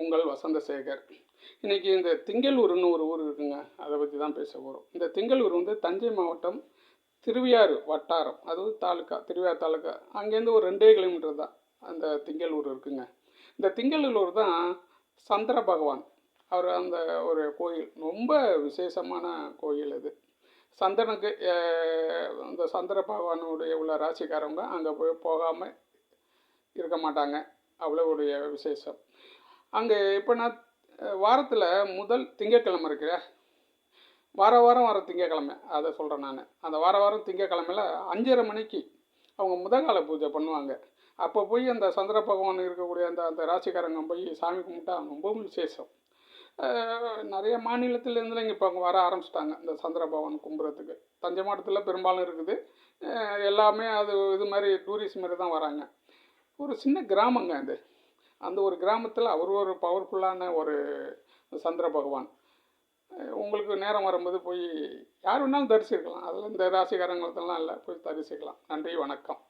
உங்கள் வசந்தசேகர். இன்றைக்கி இந்த திங்களூர்னு ஒரு ஊர் இருக்குங்க, அதை பற்றி தான் பேச போகிறோம். இந்த திங்களூர் வந்து தஞ்சை மாவட்டம் திருவையாறு வட்டாரம், அதுவும் தாலுக்கா, திருவையாறு தாலுக்கா. அங்கேருந்து ஒரு 2 கிலோமீட்டர் தான் அந்த திங்களூர் இருக்குங்க. இந்த திங்களூர் தான் சந்திர பகவான், அவர் அந்த ஒரு கோயில், ரொம்ப விசேஷமான கோயில் அது. சந்திரனுக்கு அந்த சந்திர பகவானுடைய உள்ள ராசிக்காரவங்க அங்கே போகாமல் இருக்க மாட்டாங்க, அவ்வளோவுடைய விசேஷம் அங்கே. இப்போ நான் வாரத்தில் முதல் திங்கக்கிழமை இருக்கிற வாரம் வர திங்கக்கிழமை அதை சொல்கிறேன் நான். அந்த வாரம் திங்கக்கிழமையில் 5:30 மணிக்கு அவங்க முதகால பூஜை பண்ணுவாங்க. அப்போ போய் அந்த சந்திர பகவான் இருக்கக்கூடிய அந்த ராசிக்காரங்க போய் சாமி கும்பிட்டா ரொம்பவும் விசேஷம். நிறைய மாநிலத்திலேருந்துலாம் இங்கே இப்போ அவங்க வர ஆரம்பிச்சிட்டாங்க இந்த சந்திர பகவான் கும்புறதுக்கு. தஞ்சை மாவட்டத்தில் பெரும்பாலும் இருக்குது. எல்லாமே அது இது மாதிரி டூரிஸ்ட் மாதிரி தான் வராங்க. ஒரு சின்ன கிராமங்க அது. அந்த ஒரு கிராமத்தில் அவர் ஒரு பவர்ஃபுல்லான ஒரு சந்திர பகவான். உங்களுக்கு நேரம் வரும்போது போய் யார் வேணாலும் தரிசிக்கலாம். அதில் இந்த ராசிக்காரங்களெல்லாம் இல்லை, போய் தரிசிக்கலாம். நன்றி, வணக்கம்.